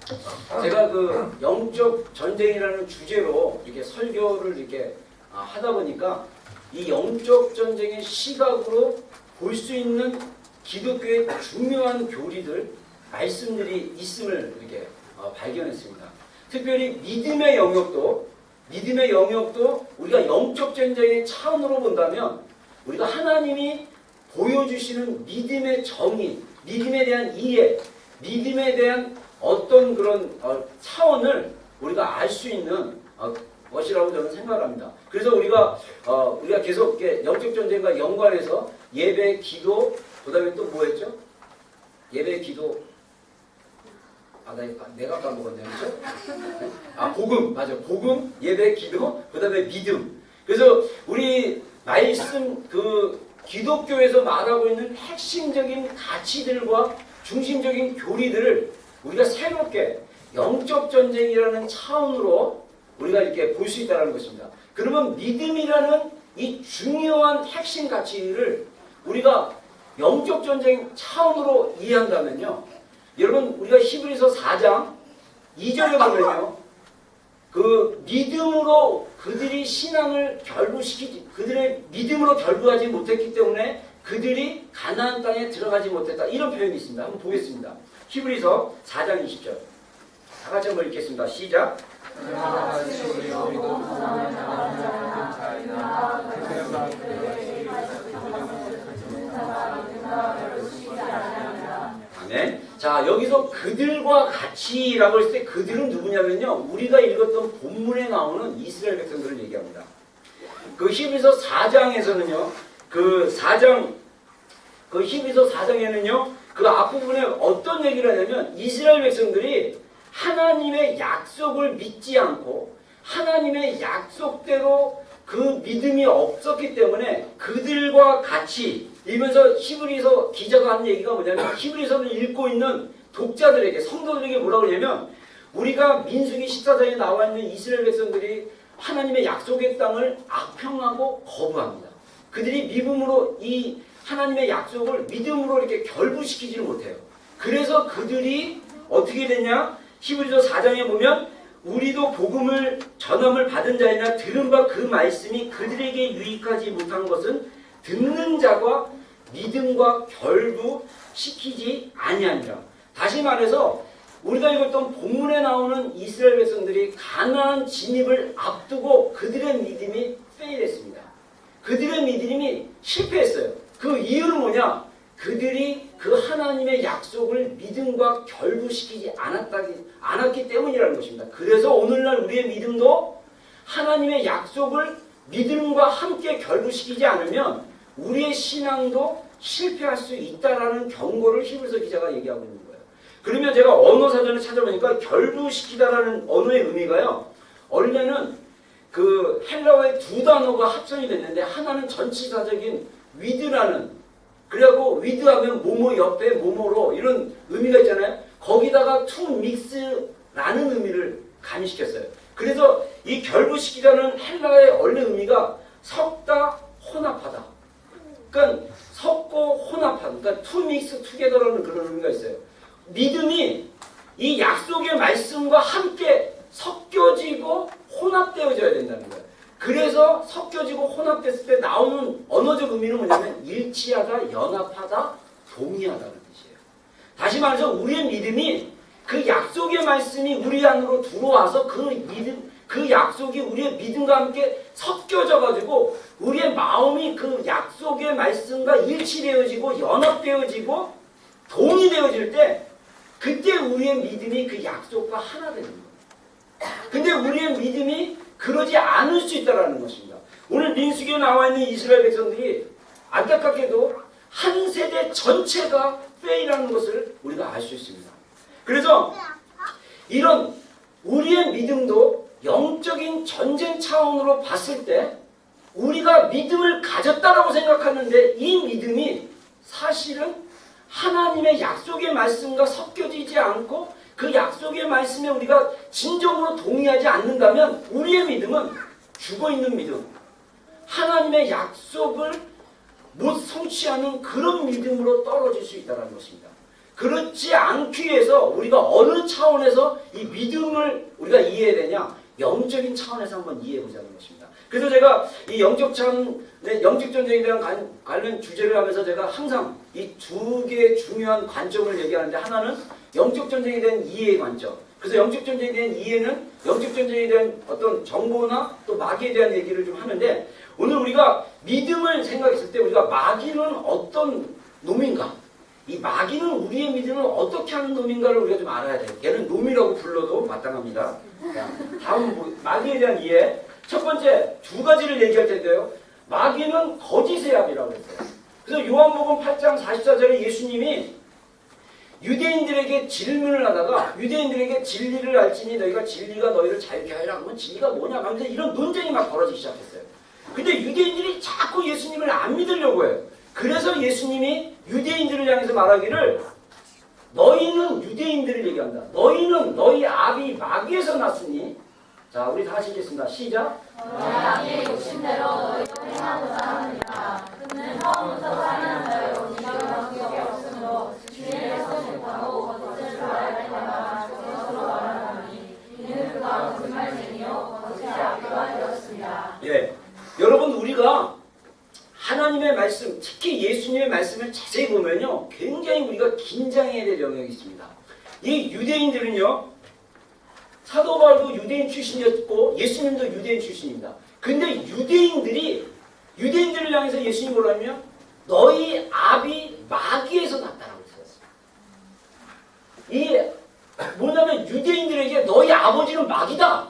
제가 그 영적 전쟁이라는 주제로 이렇게 설교를 이렇게 하다 보니까 이 영적 전쟁의 시각으로 볼 수 있는 기독교의 중요한 교리들, 말씀들이 있음을 이렇게 발견했습니다. 특별히 믿음의 영역도 우리가 영적 전쟁의 차원으로 본다면 우리가 하나님이 보여주시는 믿음의 정의, 믿음에 대한 이해, 믿음에 대한 어떤 그런 차원을 우리가 알 수 있는 것이라고 저는 생각합니다. 그래서 우리가 계속 영적 전쟁과 연관해서 예배, 기도, 그다음에 또 뭐 했죠? 예배, 기도. 내가 까먹었네, 그렇죠? 복음, 맞아. 복음, 예배, 기도, 그다음에 믿음. 그래서 우리 말씀 기독교에서 말하고 있는 핵심적인 가치들과 중심적인 교리들을 우리가 새롭게 영적 전쟁이라는 차원으로 우리가 이렇게 볼 수 있다는 것입니다. 그러면 믿음이라는 이 중요한 핵심 가치를 우리가 영적 전쟁 차원으로 이해한다면요. 여러분, 우리가 히브리서 4장 2절에 보면요. 그 믿음으로 그들이 신앙을 그들의 믿음으로 결부하지 못했기 때문에 그들이 가나안 땅에 들어가지 못했다. 이런 표현이 있습니다. 한번 보겠습니다. 히브리서 4장 20절. 다 같이 한번 읽겠습니다. 시작. 아멘. 자, 여기서 그들과 같이라고 했을 때 그들은 누구냐면요. 우리가 읽었던 본문에 나오는 이스라엘 백성들을 얘기합니다. 그 히브리서 4장에서는요. 히브리서 4장에는요. 그 앞부분에 어떤 얘기를 하냐면 이스라엘 백성들이 하나님의 약속을 믿지 않고 하나님의 약속대로 그 믿음이 없었기 때문에 그들과 같이 이러면서 히브리서 기자가 한 얘기가 뭐냐면 히브리서를 읽고 있는 독자들에게 성도들에게 뭐라고 하냐면 우리가 민수기 14장에 나와 있는 이스라엘 백성들이 하나님의 약속의 땅을 악평하고 거부합니다. 그들이 믿음으로 이 하나님의 약속을 믿음으로 이렇게 결부시키지를 못해요. 그래서 그들이 어떻게 됐냐? 히브리서 4장에 보면 우리도 복음을 전함을 받은 자이나 들은 바 그 말씀이 그들에게 유익하지 못한 것은 듣는 자가 믿음과 결부시키지 아니하니라. 다시 말해서 우리가 읽었던 본문에 나오는 이스라엘 백성들이 가나안 진입을 앞두고 그들의 믿음이 페일했습니다. 그들의 믿음이 실패했어요. 그 이유는 뭐냐? 그들이 그 하나님의 약속을 믿음과 결부시키지 않았기 때문이라는 것입니다. 그래서 오늘날 우리의 믿음도 하나님의 약속을 믿음과 함께 결부시키지 않으면 우리의 신앙도 실패할 수 있다라는 경고를 히브리서 기자가 얘기하고 있는 거예요. 그러면 제가 언어사전을 찾아보니까 결부시키다라는 언어의 의미가요. 원래는 그 헬라어의 두 단어가 합성이 됐는데 하나는 전치사적인 위드라는 그리고 위드하면 뭐뭐 옆에 뭐뭐로 이런 의미가 있잖아요. 거기다가 to mix라는 의미를 가미시켰어요. 그래서 이 결부시키다는 헬라어의 원래 의미가 섞다 혼합하다. 그러니까 섞고 혼합하다. 그러니까 to mix together라는 그런 의미가 있어요. 믿음이 이 약속의 말씀과 함께 섞여지고 혼합되어져야 된다는 거예요. 그래서 섞여지고 혼합됐을 때 나오는 언어적 의미는 뭐냐면 일치하다, 연합하다, 동의하다는 뜻이에요. 다시 말해서 우리의 믿음이 그 약속의 말씀이 우리 안으로 들어와서 그 약속이 우리의 믿음과 함께 섞여져 가지고 우리의 마음이 그 약속의 말씀과 일치되어지고 연합되어지고 동의되어질 때 그때 우리의 믿음이 그 약속과 하나 되는 거예요. 근데 우리의 믿음이 그러지 않을 수 있다는 것입니다. 오늘 민수기에 나와 있는 이스라엘 백성들이 안타깝게도 한 세대 전체가 페일하는 것을 우리가 알 수 있습니다. 그래서 이런 우리의 믿음도 영적인 전쟁 차원으로 봤을 때 우리가 믿음을 가졌다라고 생각하는데 이 믿음이 사실은 하나님의 약속의 말씀과 섞여지지 않고 그 약속의 말씀에 우리가 진정으로 동의하지 않는다면 우리의 믿음은 죽어있는 믿음, 하나님의 약속을 못 성취하는 그런 믿음으로 떨어질 수 있다는 것입니다. 그렇지 않기 위해서 우리가 어느 차원에서 이 믿음을 우리가 이해해야 되냐? 영적인 차원에서 한번 이해해 보자는 것입니다. 그래서 제가 이 영적 전쟁에 대한 관련 주제를 하면서 제가 항상 이 두 개의 중요한 관점을 얘기하는데, 하나는 영적 전쟁에 대한 이해의 관점. 그래서 영적 전쟁에 대한 이해는 영적 전쟁에 대한 어떤 정보나 또 마귀에 대한 얘기를 좀 하는데, 오늘 우리가 믿음을 생각했을 때 우리가 마귀는 어떤 놈인가? 이 마귀는 우리의 믿음을 어떻게 하는 놈인가를 우리가 좀 알아야 돼요. 얘는 놈이라고 불러도 마땅합니다. 다음 마귀에 대한 이해. 첫 번째 두 가지를 얘기할 텐데요. 마귀는 거짓의 아비라고 했어요. 그래서 요한복음 8장 44절에 예수님이 유대인들에게 질문을 하다가, 유대인들에게 진리를 알지니 너희가 진리가 너희를 자유케 하리라. 그러면 진리가 뭐냐 하면서 이런 논쟁이 막 벌어지기 시작했어요. 근데 유대인들이 자꾸 예수님을 안 믿으려고 해요. 그래서 예수님이 유대인들을 향해서 말하기를, 너희는, 유대인들을 얘기한다. 너희는 너희 아비 마귀에서 났으니. 자, 우리 다 하시겠습니다. 시작. 너희 아비의 욕심대로 너희가 행하고자 하느니라. 그는 처음부터 살인한 자요 지식을 기억이 없으므로 진리에서 못하고 거짓을 말할 때마다 그것으로 말하노니 이는 그가 거짓말쟁이요 거짓의 아비가 되었습니다. 예, 여러분, 우리가 하나님의 말씀, 특히 예수님의 말씀을 자세히 보면요, 굉장히 우리가 긴장해야 될 영역이 있습니다. 이 유대인들은요, 사도 바울도 유대인 출신이었고 예수님도 유대인 출신입니다. 근데 유대인들을 향해서 예수님이 뭐라면 너희 아비 마귀에서 났다라고 했어요. 이게 뭐냐면 유대인들에게 너희 아버지는 마귀다.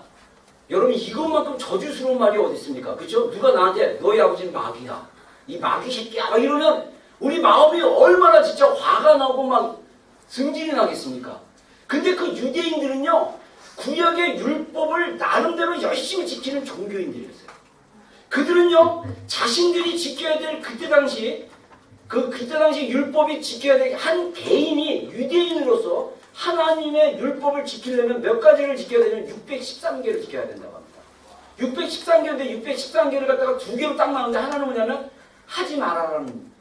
여러분, 이것만큼 저주스러운 말이 어디 있습니까? 그렇죠? 누가 나한테 너희 아버지는 마귀다, 이 마귀 새끼야 막 이러면 우리 마음이 얼마나 진짜 화가 나고 막 승질이 나겠습니까? 근데 그 유대인들은요, 구약의 율법을 나름대로 열심히 지키는 종교인들이었어요. 그들은요, 자신들이 지켜야 될 그때 당시 율법이 지켜야 될 한 개인이 유대인으로서 하나님의 율법을 지키려면 몇 가지를 지켜야 되냐면 613개를 지켜야 된다고 합니다. 613개인데 613개를 갖다가 두 개로 딱 나오는데, 하나는 뭐냐면 하지 말아라는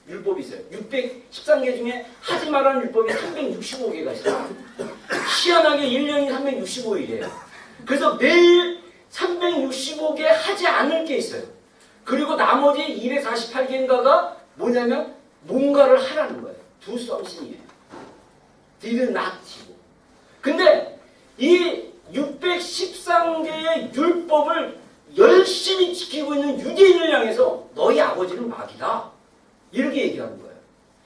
율법이 있어요. 613개 중에 하지 말라는 율법이 365개가 있어요. 희한하게 1년이 365일이에요. 그래서 매일 365개 하지 않을 게 있어요. 그리고 나머지 248개인가가 뭐냐면 뭔가를 하라는 거예요. Do something이에요. Did not do. 근데 이 613개의 율법을 열심히 지키고 있는 유대인을 향해서 너희 아버지는 마귀다, 이렇게 얘기하는 거예요.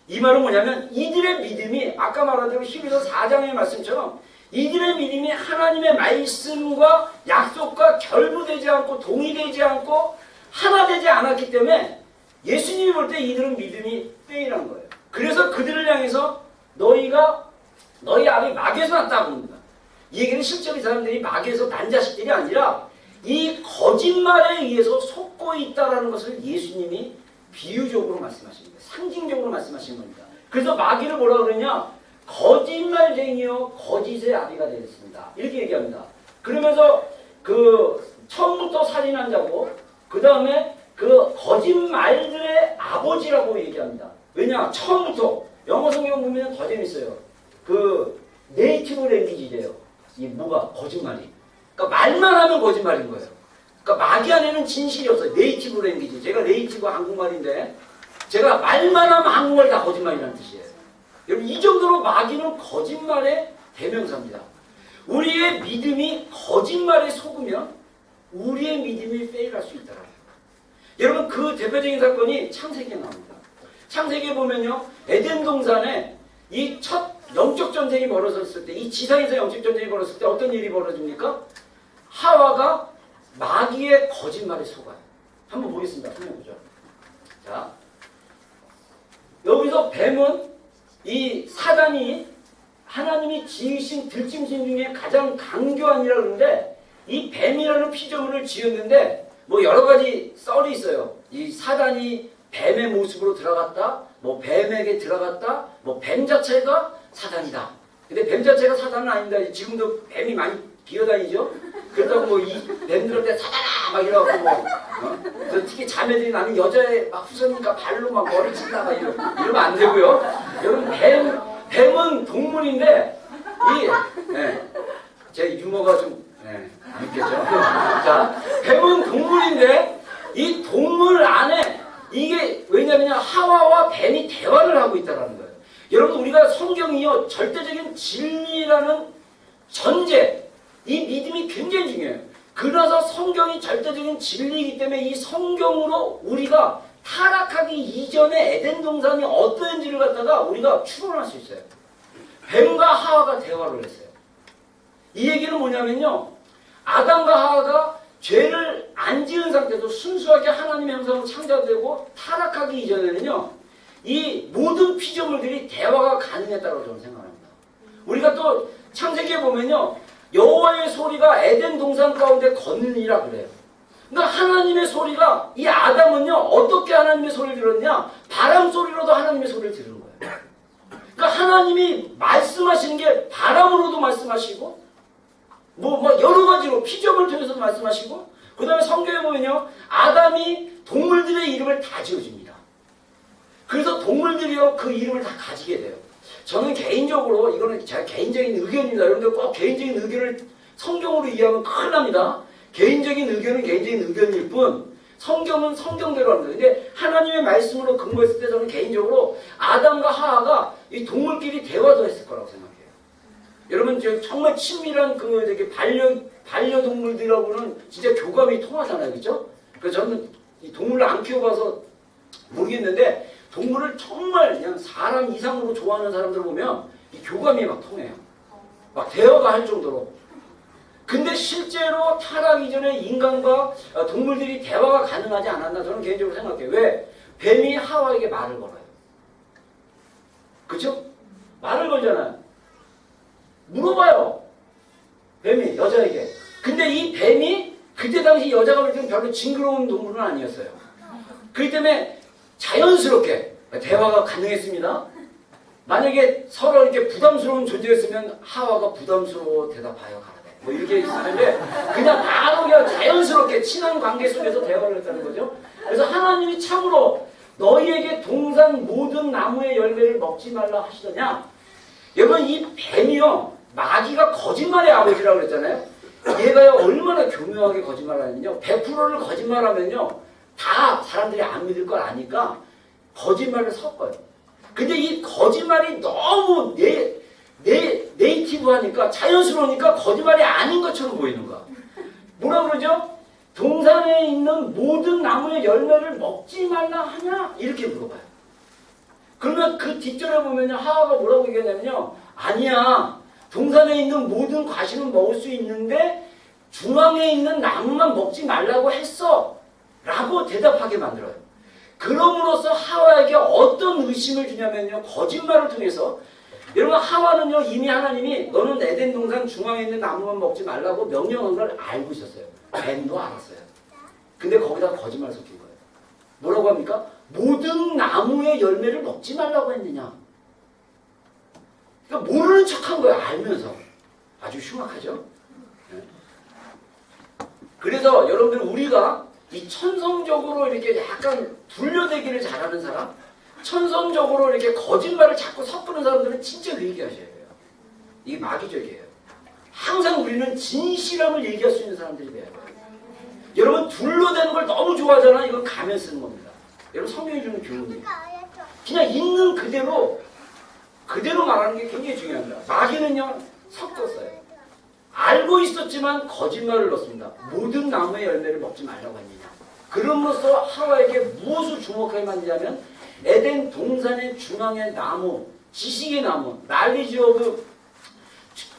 이 말은 뭐냐면 이들의 믿음이 아까 말한 대로 히브리서 4장의 말씀처럼 이들의 믿음이 하나님의 말씀과 약속과 결부되지 않고 동의되지 않고 하나 되지 않았기 때문에 예수님이 볼 때 이들은 믿음이 빼이라는 거예요. 그래서 그들을 향해서 너희 아비 마귀에서 났다고 합니다. 이 얘기는 실제로 이 사람들이 마귀에서 난 자식들이 아니라 이 거짓말에 의해서 속고 있다는 것을 예수님이 비유적으로 말씀하신 거예요. 상징적으로 말씀하신 겁니다. 그래서 마귀를 뭐라 그러냐? 거짓말쟁이요 거짓의 아비가 되겠습니다, 이렇게 얘기합니다. 그러면서 처음부터 살인한 자고 그 다음에 그 거짓말들의 아버지라고 얘기합니다. 왜냐? 처음부터 영어 성경 보면 더 재밌어요. 네이티브 랭귀지래요. 이 뭐가 거짓말이. 그러니까 말만 하면 거짓말인 거예요. 그러니까 마귀 안에는 진실이 없어요. 네이티브 랭귀지. 제가 네이티브 한국말인데 제가 말만 하면 한국말 다 거짓말이라는 뜻이에요. 여러분, 이 정도로 마귀는 거짓말의 대명사입니다. 우리의 믿음이 거짓말에 속으면 우리의 믿음이 페일할 수 있다는 거예요. 여러분, 그 대표적인 사건이 창세기에 나옵니다. 창세기에 보면요, 에덴 동산에 이 첫 영적 전쟁이 벌어졌을 때, 이 지상에서 영적 전쟁이 벌어졌을 때 어떤 일이 벌어집니까? 하와가 마귀의 거짓말에 속아요. 한번 보겠습니다. 한번 보죠. 자, 여기서 뱀은 이 사단이 하나님이 지으신 들짐승 중에 가장 강교한이라 그러는데, 이 뱀이라는 피조물을 지었는데 뭐 여러 가지 썰이 있어요. 이 사단이 뱀의 모습으로 들어갔다, 뭐 뱀에게 들어갔다, 뭐 뱀 자체가 사단이다. 근데 뱀 자체가 사단은 아닙니다. 지금도 뱀이 많이 기어다니죠. 그렇다고 뭐 이 뱀들한테 사단아 막 이러고 특히 자매들이 나는 여자의 막 후손이니까 발로 막 머리 친다 막 이러면 안 되고요. 여러분, 뱀은 동물인데 제 유머가 좀 웃겠죠. 자, 뱀은 동물인데 이 동물 안에 이게 왜냐면 하와와 뱀이 대화를 하고 있다는 거예요. 여러분 우리가 성경이요 절대적인 진리라는 전제 이 믿음이 굉장히 중요해요. 그래서 성경이 절대적인 진리이기 때문에 이 성경으로 우리가 타락하기 이전에 에덴 동산이 어떠한지를 갖다가 우리가 추론할 수 있어요. 뱀과 하와가 대화를 했어요. 이 얘기는 뭐냐면요. 아담과 하와가 죄를 안 지은 상태에서 순수하게 하나님의 형상으로 창조되고 타락하기 이전에는요. 이 모든 피조물들이 대화가 가능했다고 저는 생각합니다. 우리가 또 창세기에 보면요. 여호와의 소리가 에덴 동산 가운데 걷느니라 그래요. 그러니까 하나님의 소리가 이 아담은요. 어떻게 하나님의 소리를 들었냐. 바람 소리로도 하나님의 소리를 들은 거예요. 그러니까 하나님이 말씀하시는 게 바람으로도 말씀하시고 뭐 여러 가지로 피조물 통해서도 말씀하시고 그 다음에 성경에 보면요. 아담이 동물들의 이름을 다 지어줍니다. 그래서 동물들이요. 그 이름을 다 가지게 돼요. 저는 개인적으로 이거는 제가 개인적인 의견입니다. 여러분들 꼭 개인적인 의견을 성경으로 이해하면 큰일 납니다. 개인적인 의견은 개인적인 의견일 뿐 성경은 성경대로 합니다. 근데 하나님의 말씀으로 근거했을 때 저는 개인적으로 아담과 하와가 이 동물끼리 대화도 했을 거라고 생각해요. 여러분 정말 친밀한 그 되게 반려동물들하고는 진짜 교감이 통하잖아요. 그렇죠? 그래서 저는 이 동물을 안 키워봐서 모르겠는데 동물을 정말 그냥 사람 이상으로 좋아하는 사람들 보면 이 교감이 막 통해요. 막 대화가 할 정도로. 근데 실제로 타락 이전에 인간과 동물들이 대화가 가능하지 않았나 저는 개인적으로 생각해요. 왜? 뱀이 하와에게 말을 걸어요. 그쵸? 말을 걸잖아요. 물어봐요. 뱀이 여자에게. 근데 이 뱀이 그때 당시 여자가 볼 때는 별로 징그러운 동물은 아니었어요. 그렇기 때문에 자연스럽게 대화가 가능했습니다. 만약에 서로 이렇게 부담스러운 존재였으면 하와가 부담스러워 대답하여 가라네. 뭐 이렇게 있었는데 그냥 바로 그냥 자연스럽게 친한 관계 속에서 대화를 했다는 거죠. 그래서 하나님이 참으로 너희에게 동산 모든 나무의 열매를 먹지 말라 하시더냐. 여러분 이 뱀이요. 마귀가 거짓말의 아버지라고 그랬잖아요. 얘가요 얼마나 교묘하게 거짓말하냐면요. 100%를 거짓말하면요. 다 사람들이 안 믿을 걸 아니까 거짓말을 섞어요. 근데 이 거짓말이 너무 네이티브하니까 자연스러우니까 거짓말이 아닌 것처럼 보이는 거야. 뭐라 그러죠? 동산에 있는 모든 나무의 열매를 먹지 말라 하냐? 이렇게 물어봐요. 그러면 그 뒷절에 보면요. 하와가 뭐라고 얘기하냐면요. 아니야. 동산에 있는 모든 과실은 먹을 수 있는데 중앙에 있는 나무만 먹지 말라고 했어. 라고 대답하게 만들어요. 그럼으로써 하와에게 어떤 의심을 주냐면요. 거짓말을 통해서 여러분 하와는요. 이미 하나님이 너는 에덴 동산 중앙에 있는 나무만 먹지 말라고 명령한 걸 알고 있었어요. 뱀도 알았어요. 근데 거기다가 거짓말을 섞인 거예요. 뭐라고 합니까? 모든 나무의 열매를 먹지 말라고 했느냐. 그러니까 모르는 척한 거예요. 알면서. 아주 흉악하죠. 네. 그래서 여러분들 우리가 이 천성적으로 이렇게 약간 둘려대기를 잘하는 사람, 천성적으로 이렇게 거짓말을 자꾸 섞는 사람들은 진짜 회개하셔야 돼요. 이게 마귀적이에요. 항상 우리는 진실함을 얘기할 수 있는 사람들이 돼야 돼요. 여러분 둘러대는 걸 너무 좋아하잖아. 이건 가면 쓰는 겁니다. 여러분 성경이 주는 교훈이에요. 그냥 있는 그대로 말하는 게 굉장히 중요합니다. 마귀는요 섞었어요. 알고 있었지만 거짓말을 넣습니다. 모든 나무의 열매를 먹지 말라고 했느냐. 그럼으로써 하와에게 무엇을 주목하게 만드냐면 에덴 동산의 중앙의 나무, 지식의 나무, 날리지 오브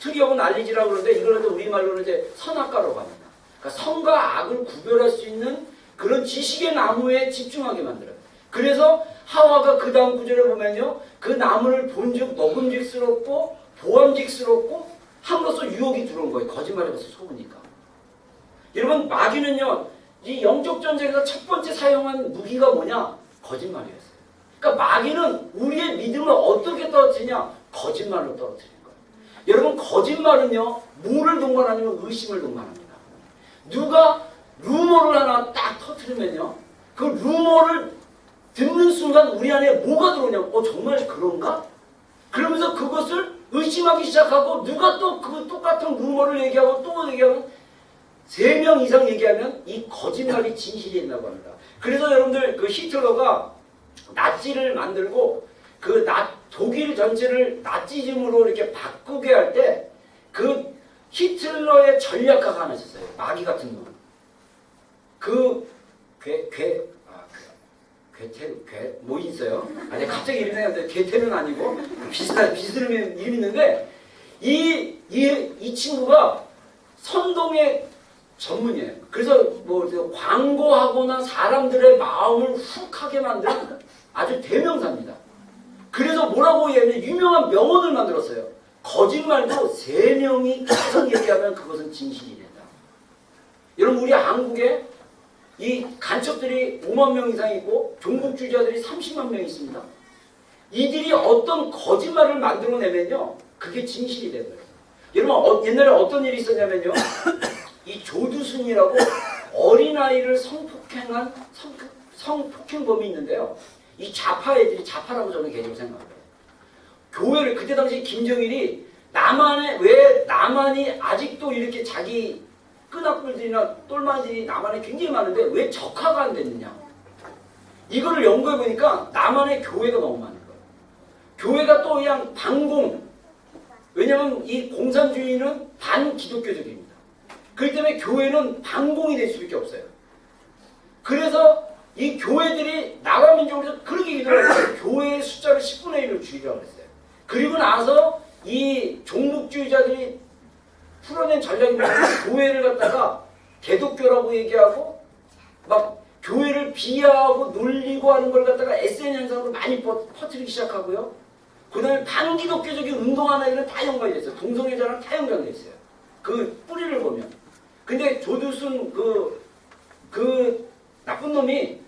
트리 오브 날리지라고 그러는데 이거는 우리말로는 이제 선악과라고 합니다. 그러니까 선과 악을 구별할 수 있는 그런 지식의 나무에 집중하게 만들어요. 그래서 하와가 그 다음 구절에 보면요. 그 나무를 본즉 먹음직스럽고 보암직스럽고 함으로써 유혹이 들어온 거예요. 거짓말에 속으니까. 여러분 마귀는요. 이 영적 전쟁에서 첫 번째 사용한 무기가 뭐냐? 거짓말이었어요. 그러니까 마귀는 우리의 믿음을 어떻게 떨어뜨리냐? 거짓말로 떨어뜨리는 거예요. 여러분 거짓말은요. 뭐를 동반하냐면 의심을 동반합니다. 누가 루머를 하나 딱 터뜨리면요. 그 루머를 듣는 순간 우리 안에 뭐가 들어오냐면 정말 그런가? 그러면서 그것을 의심하기 시작하고 누가 또 그 똑같은 루머를 얘기하고 또 얘기하면 3명 이상 얘기하면 이 거짓말이 진실이 된다고 합니다. 그래서 여러분들 그 히틀러가 나치를 만들고 그 독일 전체를 나치즘으로 이렇게 바꾸게 할 때 그 히틀러의 전략가가 하나 있었어요. 마귀 같은 놈. 뭐 있어요? 아니 갑자기 이름이 나는데 괴테는 아니고 비슷한 이름이 있는데 이 친구가 선동의 전문이에요. 그래서 뭐 광고하거나 사람들의 마음을 훅 하게 만드는 아주 대명사입니다. 그래서 뭐라고 얘기하면 유명한 명언을 만들었어요. 거짓말도 3명이 계속 얘기하면 그것은 진실이 된다. 여러분 우리 한국에 이 간첩들이 5만 명 이상 있고 종북주의자들이 30만 명 있습니다. 이들이 어떤 거짓말을 만들어내면요 그게 진실이 되는 거예요. 여러분 옛날에 어떤 일이 있었냐면요 이 조두순이라고 어린아이를 성폭행한 성폭행범이 있는데요. 이 좌파 애들이 좌파라고 저는 개인적으로 생각해요. 교회를 그때 당시 김정일이 왜 남한이 아직도 이렇게 자기 끈악불들이나 똘마들이 남한에 굉장히 많은데 왜 적화가 안 됐느냐. 이거를 연구해 보니까 남한에 교회가 너무 많은 거예요. 교회가 또 그냥 반공. 왜냐하면 이 공산주의는 반기독교적입니다. 그렇기 때문에 교회는 반공이 될 수밖에 없어요. 그래서 이 교회들이 나라민족으로 그렇게 기도를 했어요. 교회의 숫자를 10분의 1로 줄이라고 했어요. 그리고 나서 이 종북주의자들이 풀어낸 전략이 뭐냐면 교회를 갖다가 개독교라고 얘기하고 막 교회를 비하하고 놀리고 하는 걸 갖다가 SN 현상으로 많이 퍼뜨리기 시작하고요. 그 다음에 반기독교적인 운동하는 애들은 다 연관이 됐어요. 동성애자랑 다 연관이 됐어요. 그 뿌리를 보면. 근데 조두순 그 나쁜 놈이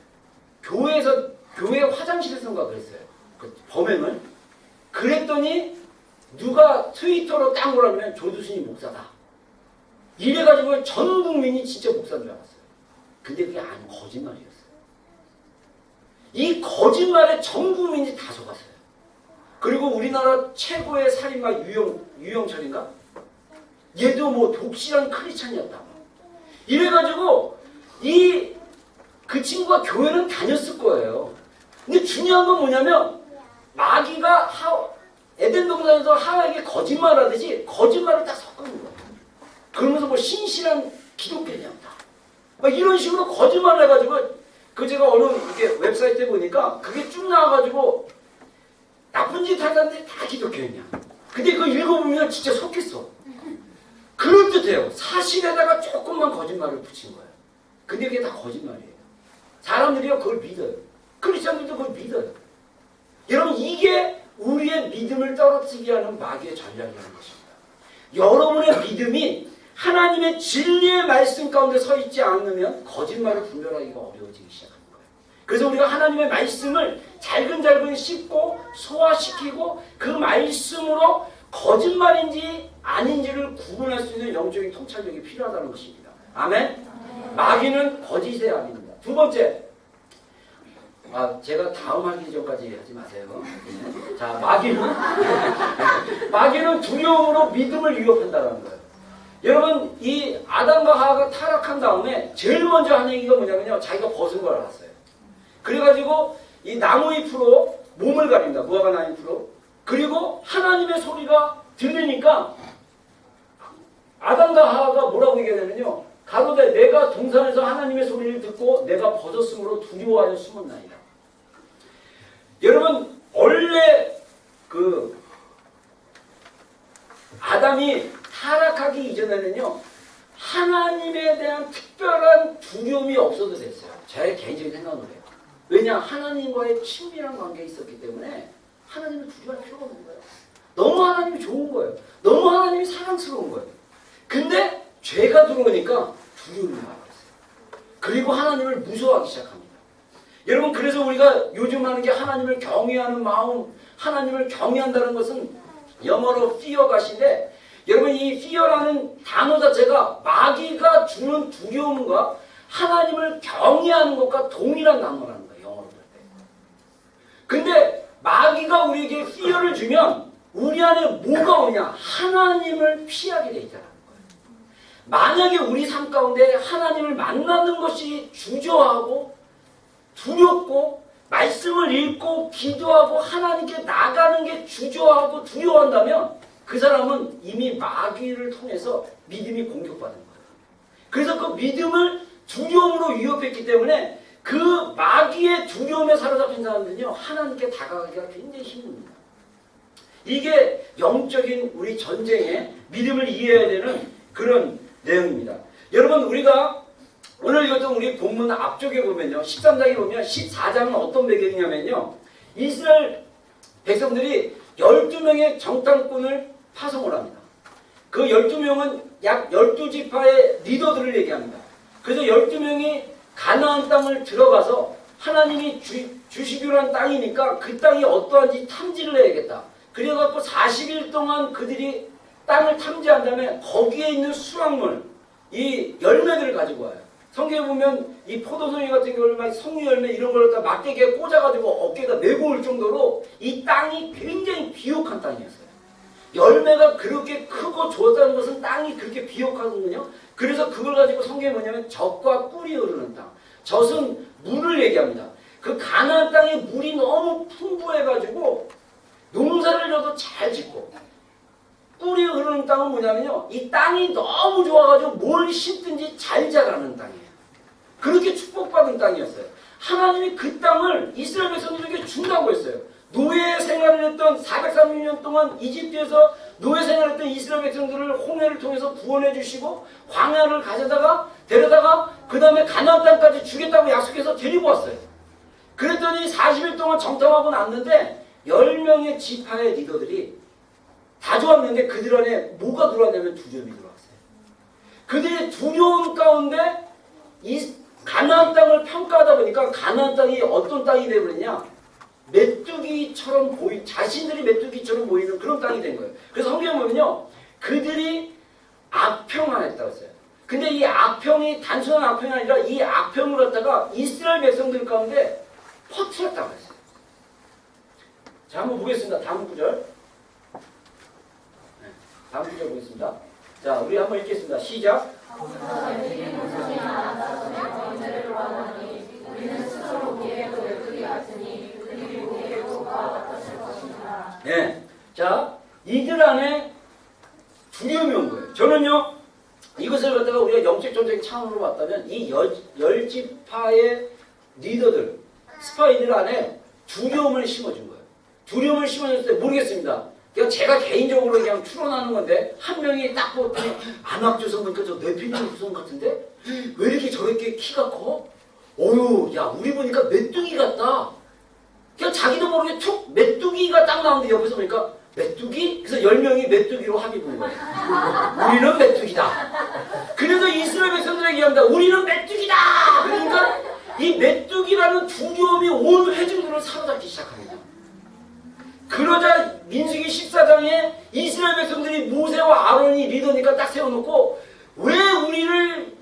교회 화장실에서인가 그랬어요. 그 범행을. 그랬더니 누가 트위터로 딱 뭐라면 조두순이 목사다. 이래가지고 전 국민이 진짜 목사인 줄 알았어요. 근데 그게 아닌 거짓말이었어요. 이 거짓말에 전 국민이 다 속았어요. 그리고 우리나라 최고의 살인마 유영철인가? 얘도 뭐 독실한 크리스찬이었다. 이래가지고 그 친구가 교회는 다녔을 거예요. 근데 중요한 건 뭐냐면 마귀가 에덴 동산에서 하와에게 거짓말하듯이 거짓말을 딱 섞은 거예요. 그러면서 뭐 신실한 기독교냐다. 막 이런 식으로 거짓말을 해가지고 제가 어느 이렇게 웹사이트에 보니까 그게 쭉 나와가지고 나쁜 짓 하는데 다 기독교냐. 근데 그거 읽어보면 진짜 속겠어. 그럴듯해요. 사실에다가 조금만 거짓말을 붙인 거예요. 근데 그게 다 거짓말이에요. 사람들이요 그걸 믿어요. 크리스천들도 그걸 믿어요. 여러분 이게 우리의 믿음을 떨어뜨리게 하는 마귀의 전략이라는 것입니다. 여러분의 믿음이 하나님의 진리의 말씀 가운데 서 있지 않으면 거짓말을 분별하기가 어려워지기 시작하는 거예요. 그래서 우리가 하나님의 말씀을 잘근잘근 씹고 소화시키고 그 말씀으로 거짓말인지 아닌지를 구분할 수 있는 영적인 통찰력이 필요하다는 것입니다. 아멘? 마귀는 거짓의 아닙니다. 두 번째, 제가 다음 하기 전까지 하지 마세요. 네. 자, 마귀는 두려움으로 믿음을 위협한다는 거예요. 여러분, 이 아담과 하와가 타락한 다음에 제일 먼저 하는 얘기가 뭐냐면요, 자기가 벗은 걸 알았어요. 그래가지고 이 나무 잎으로 몸을 가립니다. 무화과 나무 잎으로. 그리고 하나님의 소리가 들리니까 아담과 하와가 뭐라고 얘기하냐면요, 가로되 내가 동산에서 하나님의 소리를 듣고 내가 벗었으므로 두려워하여 숨었나이다. 여러분 원래 아담이 타락하기 이전에는요 하나님에 대한 특별한 두려움이 없어도 됐어요. 제 개인적인 생각으로 해요. 왜냐 하나님과의 친밀한 관계에 있었기 때문에 하나님을 두려워할 필요가 없는 거예요. 너무 하나님이 좋은 거예요. 너무 하나님이 사랑스러운 거예요. 근데 죄가 들어오니까 두려움이 많았어요. 그리고 하나님을 무서워하기 시작합니다. 여러분 그래서 우리가 요즘 하는 게 하나님을 경외하는 마음, 하나님을 경외한다는 것은 영어로 fear가신데 여러분 이 fear라는 단어 자체가 마귀가 주는 두려움과 하나님을 경외하는 것과 동일한 단어라는 거예요. 영어로 볼 때. 근데 마귀가 우리에게 fear를 주면 우리 안에 뭐가 오냐? 하나님을 피하게 돼 있다는 거예요. 만약에 우리 삶 가운데 하나님을 만나는 것이 주저하고 두렵고 말씀을 읽고 기도하고 하나님께 나가는 게 주저하고 두려워한다면 그 사람은 이미 마귀를 통해서 믿음이 공격받은 거예요. 그래서 그 믿음을 두려움으로 위협했기 때문에 그 마귀의 두려움에 사로잡힌 사람들은요, 하나님께 다가가기가 굉장히 힘듭니다. 이게 영적인 우리 전쟁의 믿음을 이해해야 되는 그런 내용입니다. 여러분, 우리가 오늘 읽었던 우리 본문 앞쪽에 보면요, 13장에 보면 14장은 어떤 배경이냐면요, 이스라엘 백성들이 12명의 정탐꾼을 파송을 합니다. 그 12명은 약 12지파의 리더들을 얘기합니다. 그래서 12명이 가나안 땅을 들어가서 하나님이 주시기로 한 땅이니까 그 땅이 어떠한지 탐지를 해야겠다. 그래갖고 40일 동안 그들이 땅을 탐지한 다음에 거기에 있는 수확물, 이 열매들을 가지고 와요. 성경에 보면 이 포도송이 같은 경우는 성류 열매 이런 걸 갖다 막대기에 꽂아가지고 어깨에다 메고 올 정도로 이 땅이 굉장히 비옥한 땅이었어요. 열매가 그렇게 크고 좋았다는 것은 땅이 그렇게 비옥하거든요. 그래서 그걸 가지고 성경에 뭐냐면 젖과 꿀이 흐르는 땅. 젖은 물을 얘기합니다. 그 가나안 땅에 물이 너무 풍부해가지고 농사를 져도 잘 짓고, 꿀이 흐르는 땅은 뭐냐면요, 이 땅이 너무 좋아가지고 뭘 심든지 잘 자라는 땅이에요. 그렇게 축복받은 땅이었어요. 하나님이 그 땅을 이스라엘 백성들에게 준다고 했어요. 노예 생활을 했던 430년 동안 이집트에서 노예 생활을 했던 이스라엘 백성들을 홍해를 통해서 구원해 주시고 광야를 가져다가 데려다가 그 다음에 가나안 땅까지 주겠다고 약속해서 데리고 왔어요. 그랬더니 40일 동안 정탐하고 났는데 10명의 지파의 리더들이 다 좋았는데 그들 안에 뭐가 들어왔냐면 두려움이 들어왔어요. 그들의 두려움 가운데 이 가나안 땅을 평가하다 보니까 가나안 땅이 어떤 땅이 되어버렸냐, 메뚜기처럼 자신들이 메뚜기처럼 보이는 그런 땅이 된 거예요. 그래서 성경에 보면요, 그들이 악평을 했다고 했어요. 근데 이 악평이 단순한 악평이 아니라 이 악평을 갖다가 이스라엘 백성들 가운데 퍼뜨렸다고 했어요. 자, 한번 보겠습니다. 다음 구절. 다음 구절 보겠습니다. 자, 우리 한번 읽겠습니다. 시작. 네. 자, 이들 안에 두려움이 온 거예요. 저는요, 이것을 갖다가 우리가 영적 전쟁 차원으로 봤다면 이 10지파의 리더들, 스파이들 안에 두려움을 심어준 거예요. 두려움을 심어줬을 때 모르겠습니다. 제가 개인적으로 그냥 추론하는 건데, 한 명이 딱 보더니 안압조선 보니까 저 네피림 후손 같은데? 왜 이렇게 저렇게 키가 커? 어휴, 야, 우리 보니까 메뚜기 같다. 그냥 자기도 모르게 툭 메뚜기가 딱 나오는데 옆에서 보니까 메뚜기? 그래서 10명이 메뚜기로 합의 본 거예요. 우리는 메뚜기다. 그래서 이스라엘 백성들에게 얘기합니다. 우리는 메뚜기다! 그러니까 이 메뚜기라는 두려움이 온 회중들을 사로잡기 시작합니다. 그러자 민수기 14장에 이스라엘 백성들이 모세와 아론이 리더니까 딱 세워놓고, 왜 우리를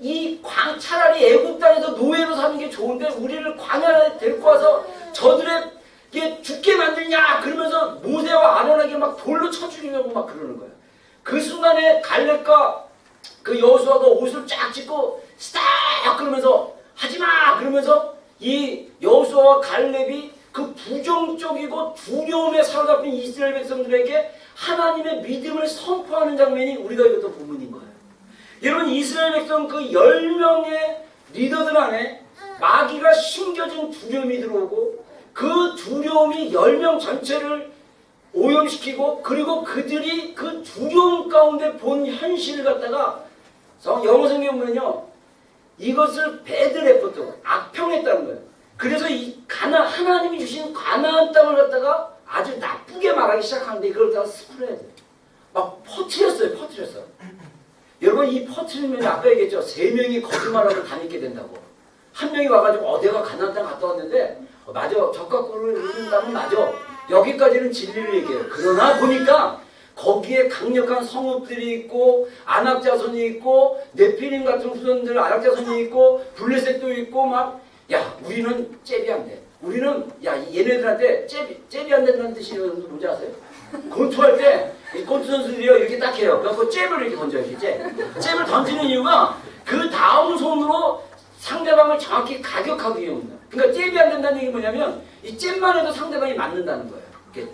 차라리 애굽 땅에서 노예로 사는 게 좋은데 우리를 광야에 데리고 와서 저들에게 죽게 만드냐, 그러면서 모세와 아론에게 막 돌로 쳐 죽이려고 막 그러는 거예요. 그 순간에 갈렙과 그 여호수아가 옷을 쫙 찢고 스탑 그러면서 하지마 그러면서 이 여호수아와 갈렙이 그 부정적이고 두려움에 사로잡힌 이스라엘 백성들에게 하나님의 믿음을 선포하는 장면이 우리가 읽었던 본문인 거예요. 여러분, 이스라엘 백성 그 10명의 리더들 안에 마귀가 심겨진 두려움이 들어오고, 그 두려움이 10명 전체를 오염시키고, 그리고 그들이 그 두려움 가운데 본 현실을 갖다가 영어 성경에 보면요, 이것을 배드 레포트, 악평했다는 거예요. 그래서 하나님이 주신 가나안 땅을 갖다가 아주 나쁘게 말하기 시작하는데, 이걸 갖다가 스프레드, 막 퍼뜨렸어요. 여러분, 이 퍼뜨리면 아까 얘기했죠. 3명이 거짓말하고 다니게 된다고. 한 명이 와가지고 내가 가나안 땅 갔다 왔는데 맞아, 젖과 꿀을 흐른다면 맞아. 여기까지는 진리를 얘기해요. 그러나 보니까 거기에 강력한 성읍들이 있고 아낙 자손이 있고 네피림 같은 후손들 아낙 자손이 있고 블레셋도 있고 막, 야, 우리는 잽이 안 돼. 우리는, 야, 얘네들한테 잽이 안 된다는 뜻이 뭔지 아세요? 권투할 때 이 권투 선수들이요 이렇게 딱 해요. 그래서 잽을 이렇게 던져요. 이렇게 잽을 던지는 이유가 그 다음 손으로 상대방을 정확히 가격하기 위함입니다. 그러니까 잽이 안 된다는 얘기 뭐냐면 이 잽만 해도 상대방이 맞는다는 거예요. 이렇게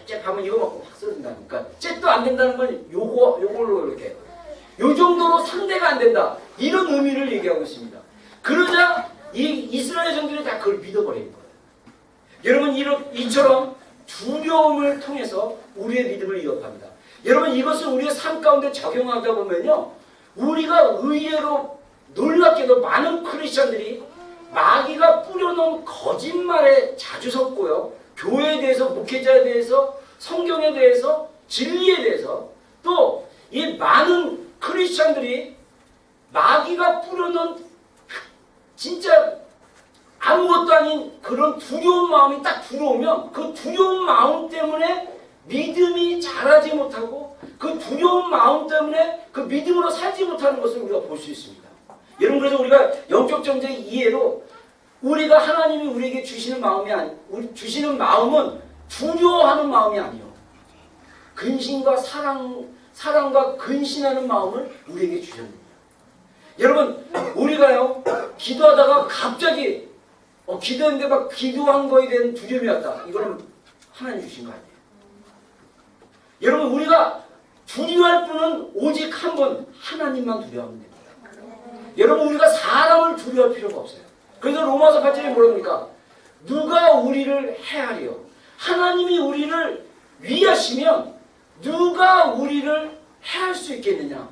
잽 하면 이거 맞고 확 쓰러진다는. 그러니까 잽도 안 된다는 건 요걸로 이렇게 요 정도로 상대가 안 된다. 이런 의미를 얘기하고 있습니다. 그러자 이 이스라엘 정들이 다 그걸 믿어버린 거예요. 여러분 이처럼 두려움을 통해서 우리의 믿음을 위협합니다. 여러분 이것을 우리의 삶 가운데 적용하다 보면요. 우리가 의외로 놀랍게도 많은 크리스천들이 마귀가 뿌려놓은 거짓말에 자주 섰고요. 교회에 대해서, 목회자에 대해서, 성경에 대해서, 진리에 대해서 또 이 많은 크리스천들이 마귀가 뿌려놓은 진짜 아무것도 아닌 그런 두려운 마음이 딱 들어오면 그 두려운 마음 때문에 믿음이 자라지 못하고 그 두려운 마음 때문에 그 믿음으로 살지 못하는 것을 우리가 볼 수 있습니다. 여러분 그래서 우리가 영적 전쟁 이해로 우리가 하나님이 우리에게 주시는 마음은 두려워하는 마음이 아니요. 근심과 사랑과 근신하는 마음을 우리에게 주셨습니다. 여러분 우리가요 기도하다가 갑자기 기도했는데 막 기도한 거에 대한 두려움이 왔다. 이거는 하나님 주신 거 아니에요. 여러분 우리가 두려워할 분은 오직 한 분 하나님만 두려워하면 됩니다. 여러분 우리가 사람을 두려워할 필요가 없어요. 그래서 로마서 8장에 뭐라 합니까? 누가 우리를 해하리요? 하나님이 우리를 위하시면 누가 우리를 해할 수 있겠느냐?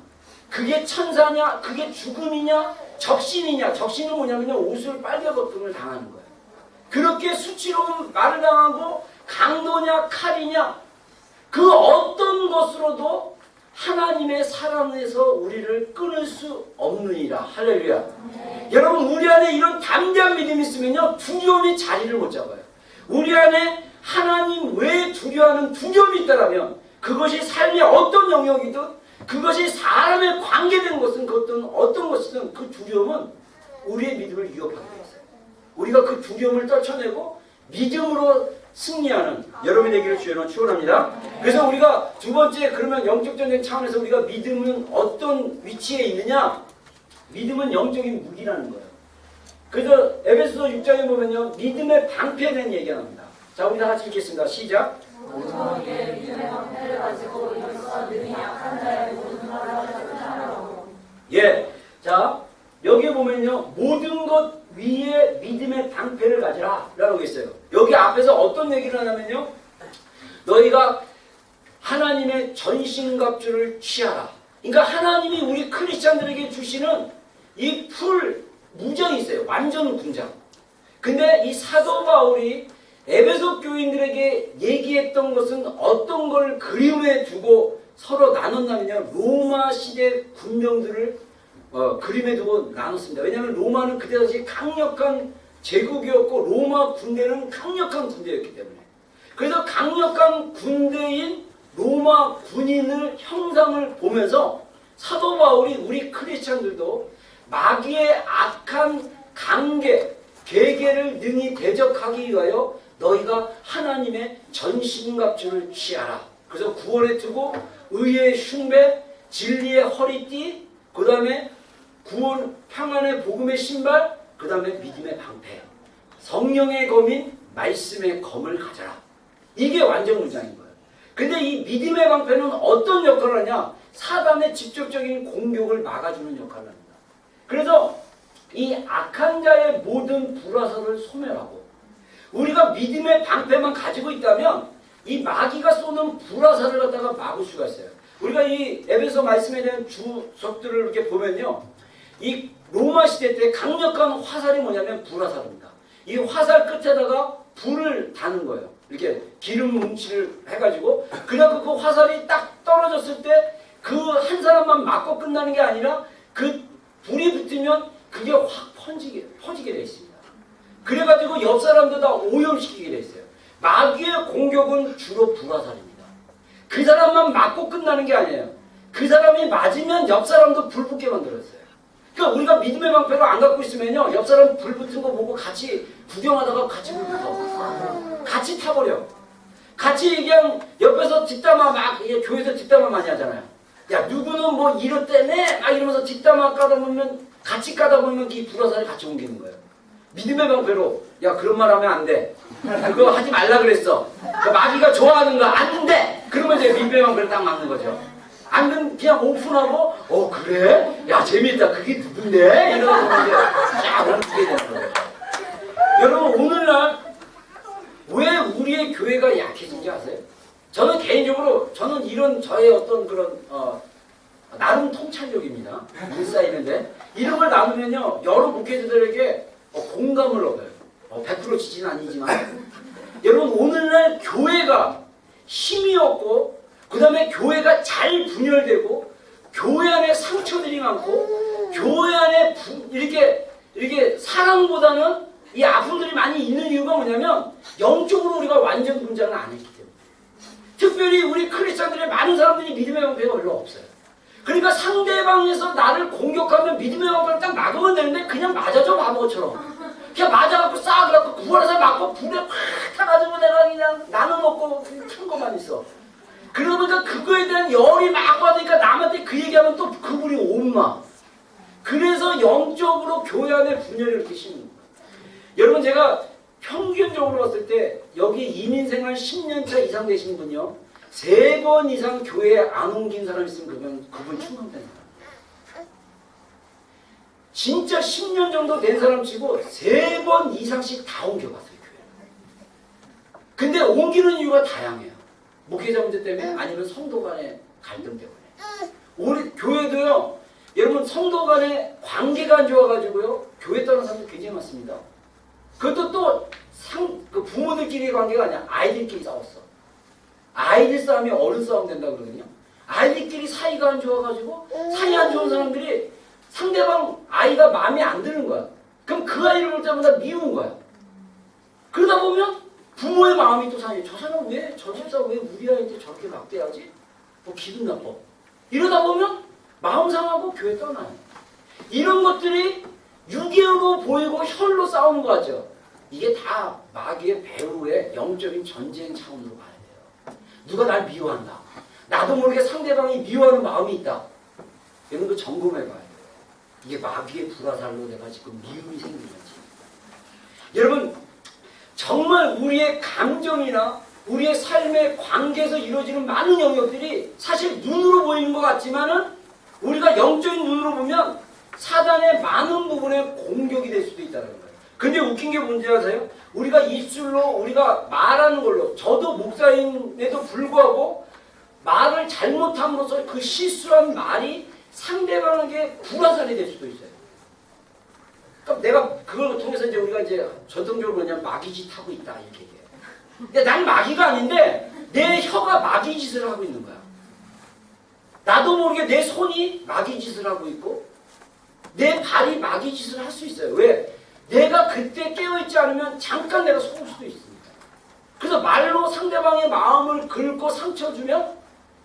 그게 천사냐? 그게 죽음이냐? 적신이냐? 적신은 뭐냐면요. 옷을 빨개 벗김을 당하는 거예요. 그렇게 수치로운 말을 당하고 강도냐? 칼이냐? 그 어떤 것으로도 하나님의 사랑에서 우리를 끊을 수 없느니라. 할렐루야. 여러분 우리 안에 이런 담대한 믿음이 있으면요. 두려움이 자리를 못 잡아요. 우리 안에 하나님 외에 두려워하는 두려움이 있다면 그것이 삶의 어떤 영역이든 그것이 사람에 관계된 것은 그것든 어떤 것이든 그 두려움은 우리의 믿음을 위협하게 되어 있어요. 우리가 그 두려움을 떨쳐내고 믿음으로 승리하는 여러분이 되기를 주여 축원합니다. 그래서 우리가 두 번째 그러면 영적 전쟁 차원에서 우리가 믿음은 어떤 위치에 있느냐? 믿음은 영적인 무기라는 거예요. 그래서 에베소서 6장에 보면요. 믿음의 방패에 대한 얘기가 나옵니다. 자 우리 다 같이 읽겠습니다. 시작. 모두에게 믿음의 방패를 가지고 이로써 능히 약한 자의 모든 말을 하라고. 예. 자 여기에 보면요. 모든 것 위에 믿음의 방패를 가지라 라고 했어요. 여기 앞에서 어떤 얘기를 하냐면요. 너희가 하나님의 전신갑주를 취하라. 그러니까 하나님이 우리 크리스찬들에게 주시는 이 풀 무장이 있어요. 완전 군장. 근데 이 사도 바울이 에베소 교인들에게 얘기했던 것은 어떤 걸 그림에 두고 서로 나눴냐면요. 로마 시대 군병들을 그림에 두고 나눴습니다. 왜냐하면 로마는 그때 당시 강력한 제국이었고 로마 군대는 강력한 군대였기 때문에. 그래서 강력한 군대인 로마 군인을 형상을 보면서 사도 바울이 우리 크리스찬들도 마귀의 악한 계계를 능히 대적하기 위하여 너희가 하나님의 전신갑주를 취하라. 그래서 구원의 투구, 의의 흉배, 진리의 허리띠, 그 다음에 구원, 평안의 복음의 신발, 그 다음에 믿음의 방패, 성령의 검인, 말씀의 검을 가져라. 이게 완전 문장인 거예요. 근데 이 믿음의 방패는 어떤 역할을 하냐? 사단의 직접적인 공격을 막아주는 역할을 합니다. 그래서 이 악한 자의 모든 불화살을 소멸하고 우리가 믿음의 방패만 가지고 있다면 이 마귀가 쏘는 불화살을 갖다가 막을 수가 있어요. 우리가 이 에베소 말씀에 대한 주석들을 이렇게 보면요. 이 로마 시대 때 강력한 화살이 뭐냐면 불화살입니다. 이 화살 끝에다가 불을 다는 거예요. 이렇게 기름 뭉치를 해가지고 그래서 그 화살이 딱 떨어졌을 때 그 한 사람만 맞고 끝나는 게 아니라 그 불이 붙으면 그게 확 퍼지게 돼 있습니다. 그래가지고 옆 사람도 다 오염시키게 돼 있어요. 마귀의 공격은 주로 불화살입니다. 그 사람만 맞고 끝나는 게 아니에요. 그 사람이 맞으면 옆 사람도 불 붙게 만들었어요. 그러니까 우리가 믿음의 방패를 안 갖고 있으면요, 옆 사람 불 붙은 거 보고 같이 구경하다가 같이 불 붙어. 같이 타버려. 같이 얘기한 옆에서 뒷담화 막 이게 교회에서 뒷담화 많이 하잖아요. 야 누구는 뭐 이렇다네 막 이러면서 뒷담화 까다 보면 같이 까다 보면 이 불화살이 같이 옮기는 거예요. 믿음의 방패로 야 그런 말 하면 안 돼. 그거 하지 말라 그랬어. 마귀가 좋아하는 거 안 돼. 그러면 이제 믿음의 방패를 딱 막는 거죠. 안 그러면 그냥 오픈하고 그래? 야 재밌다. 그게 누군데? 이러고 이제 쫙 옮기게 되는 거예요. 여러분 오늘날 왜 우리의 교회가 약해진지 아세요? 저는 개인적으로 저는 이런 저의 어떤 그런 나름 통찰력입니다. 인사이드인데 이런 걸 나누면요 여러 목회자들에게 공감을 얻어요. 100% 지지는 아니지만 여러분 오늘날 교회가 힘이 없고 그 다음에 교회가 잘 분열되고 교회 안에 상처들이 많고 교회 안에 이렇게 사랑보다는 이 아픔들이 많이 있는 이유가 뭐냐면 영적으로 우리가 완전 분장을 안 했기 때문에. 특별히 우리 크리스찬들의 많은 사람들이 믿음의 방패가 별로 없어요. 그러니까 상대방에서 나를 공격하면 믿음의 방패를 딱 막으면 되는데 그냥 맞아줘 바보처럼. 그냥 맞아갖고 싸워갖고 구원해서 맞고 불에 확 타가지고 내가 그냥 나는 먹고 큰 것만 있어. 그러니까 그거에 대한 열이 막 받으니까 남한테 그 얘기하면 또 그분이 온마. 그래서 영적으로 교회 안에 분열이 이렇게 심는 거예요. 여러분 제가 평균적으로 봤을 때 여기 이민생활 10년차 이상 되신 분요 3번 이상 교회에 안 옮긴 사람 있으면 그분 충분된 사람. 진짜 10년 정도 된 사람 치고 3번 이상씩 다 옮겨갔어요 교회. 근데 옮기는 이유가 다양해요. 목회자 문제 때문에 아니면 성도 간의 갈등 때문에. 우리 교회도요 여러분 성도 간의 관계가 안 좋아가지고요 교회 떠나는 사람들 굉장히 많습니다. 그것도 또 그 부모들끼리의 관계가 아니야. 아이들끼리 싸웠어. 아이들 싸움이 어른 싸움 된다 그러거든요. 아이들끼리 사이가 안 좋아가지고 사이 안 좋은 사람들이 상대방 아이가 마음에 안 드는 거야. 그럼 그 아이를 볼 때마다 미운 거야. 그러다 보면 부모의 마음이 또 상해. 저 사람 왜, 저 집사 왜 우리 아이한테 저렇게 막대하지? 기분 나빠. 이러다 보면 마음 상하고 교회 떠나요. 이런 것들이 육의로 보이고 혈로 싸우는 거 같죠. 이게 다 마귀의 배후의 영적인 전쟁 차원으로 가야 돼요. 누가 날 미워한다. 나도 모르게 상대방이 미워하는 마음이 있다. 이런 거 점검해 봐야 돼요. 이게 마귀의 불화살로 내가 지금 미움이 생긴 거지. 여러분 정말 우리의 감정이나 우리의 삶의 관계에서 이루어지는 많은 영역들이 사실 눈으로 보이는 것 같지만은 우리가 영적인 눈으로 보면 사단의 많은 부분에 공격이 될 수도 있다는 거예요. 근데 웃긴 게 뭔지 아세요? 우리가 입술로 우리가 말하는 걸로 저도 목사임에도 불구하고 말을 잘못함으로써 그 실수한 말이 상대방에게 불화살이 될 수도 있어요. 그러니까 내가 그걸 통해서 이제 우리가 이제 전통적으로 뭐냐면 마귀짓 하고 있다 이렇게 얘기해요. 근데 난 마귀가 아닌데 내 혀가 마귀짓을 하고 있는 거야. 나도 모르게 내 손이 마귀짓을 하고 있고 내 발이 마귀짓을 할 수 있어요. 왜? 내가 그때 깨어있지 않으면 잠깐 내가 속을 수도 있습니다. 그래서 말로 상대방의 마음을 긁고 상처 주면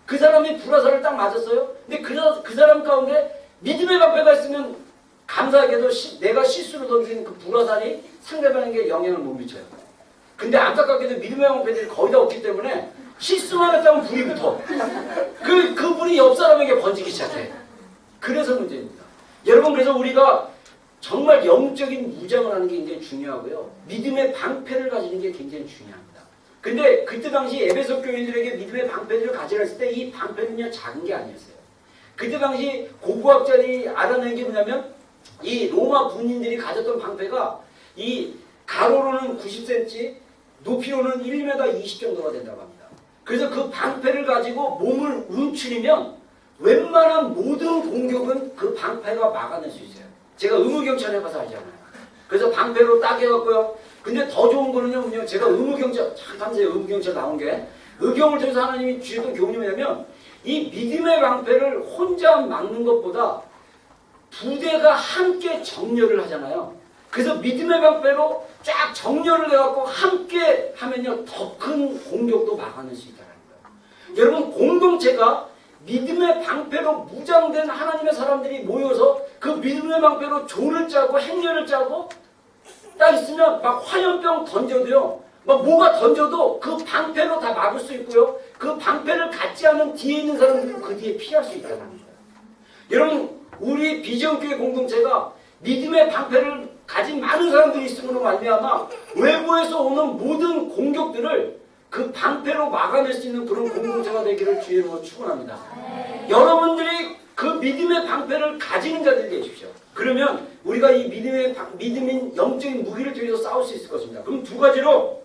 그 사람이 불화살을 딱 맞았어요. 근데 그 사람 가운데 믿음의 방패가 있으면 감사하게도 내가 실수로 던진 그 불화살이 상대방에게 영향을 못 미쳐요. 근데 안타깝게도 믿음의 방패들이 거의 다 없기 때문에 실수만 했다면 불이 붙어. 그 불이 옆 사람에게 번지기 시작해. 그래서 문제입니다. 여러분 그래서 우리가 정말 영적인 무장을 하는 게 굉장히 중요하고요. 믿음의 방패를 가지는 게 굉장히 중요합니다. 근데 그때 당시 에베소 교인들에게 믿음의 방패를 가지라 했을 때 이 방패는요 작은 게 아니었어요. 그때 당시 고고학자들이 알아낸 게 뭐냐면 이 로마 군인들이 가졌던 방패가 이 가로로는 90cm, 높이로는 1m 20 정도가 된다고 합니다. 그래서 그 방패를 가지고 몸을 움츠리면 웬만한 모든 공격은 그 방패가 막아낼 수 있어요. 제가 의무경찰 해봐서 알잖아요. 그래서 방패로 딱 해갖고요. 근데 더 좋은 거는요, 제가 의무경찰, 참 감사해요. 의무경찰 나온 게. 의경을 통해서 하나님이 주셨던 교훈이 뭐냐면 이 믿음의 방패를 혼자 막는 것보다 부대가 함께 정렬을 하잖아요. 그래서 믿음의 방패로 쫙 정렬을 해갖고 함께 하면요, 더 큰 공격도 막아낼 수 있다는 거예요. 여러분, 공동체가 믿음의 방패로 무장된 하나님의 사람들이 모여서 그 믿음의 방패로 조를 짜고 행렬을 짜고 딱 있으면 막 화염병 던져도요, 막 뭐가 던져도 그 방패로 다 막을 수 있고요. 그 방패를 갖지 않은 뒤에 있는 사람들은 그 뒤에 피할 수 있다는 거예요. 여러분, 우리 비전교회 공동체가 믿음의 방패를 가진 많은 사람들이 있음으로 말미암아 외부에서 오는 모든 공격들을 그 방패로 막아낼 수 있는 그런 공동체가 되기를 주의 이름으로 축원합니다. 여러분들이 그 믿음의 방패를 가지는 자들이 되십시오. 그러면 우리가 이 믿음인 영적인 무기를 통해서 싸울 수 있을 것입니다. 그럼 두 가지로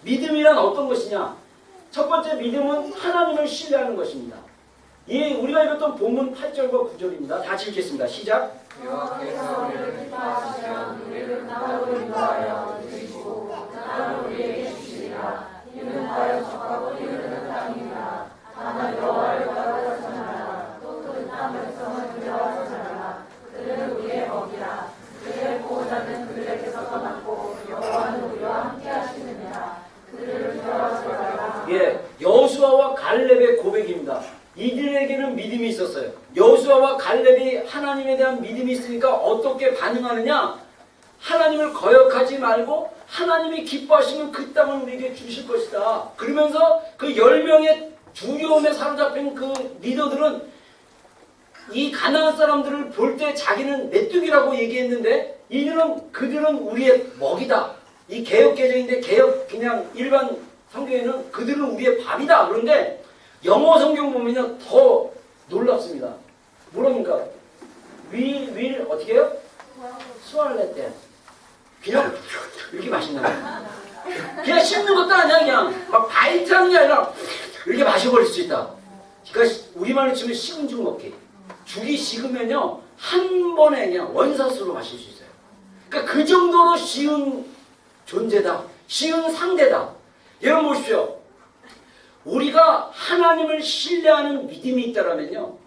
믿음이란 어떤 것이냐? 첫 번째 믿음은 하나님을 신뢰하는 것입니다. 우리가 읽었던 본문 8절과 9절입니다. 다시 읽겠습니다. 시작. 여호와께서 우리를 기뻐하시면 우리를 나로 인도하여 주시고 나를 우리에게 주시리라. 이는 바로 적하고 이르는 땅이라. 다만 여호와를 바라보잖아라. 또 그 땅 백성을 두려워하잖아라. 그들은 우리의 먹이라. 그들의 보호자는 그들에게서 떠났고 여호와는 우리와 함께 하시느니라. 그들을 두려워하지 말라. 여호수아와 갈렙의 고백입니다. 이들에게는 믿음이 있었어요. 여호수아와 갈렙이 하나님에 대한 믿음이 있으니까 어떻게 반응하느냐? 하나님을 거역하지 말고 하나님이 기뻐하시면 그 땅을 우리에게 주실 것이다. 그러면서 그 10명의 두려움에 사로잡힌 그 리더들은 이 가나안 사람들을 볼 때 자기는 메뚜기라고 얘기했는데 그들은 우리의 먹이다. 이 개역 개정인데 그냥 일반 성경에는 그들은 우리의 밥이다. 그런데 영어 성경 보면요 더 놀랍습니다. 뭐랍니까? will 어떻게 해요? swallow them. 그냥 이렇게 마신다. 그냥 씹는 것도 아니야. 그냥 막 바이트하는 게 아니라 이렇게 마셔버릴 수 있다. 그러니까 우리말로 치면 식은 죽 먹기. 죽이 식으면요 한 번에 그냥 원샷으로 마실 수 있어요. 그러니까 그 정도로 쉬운 존재다. 쉬운 상대다. 여러분 보십시오. 우리가 하나님을 신뢰하는 믿음이 있다라면요,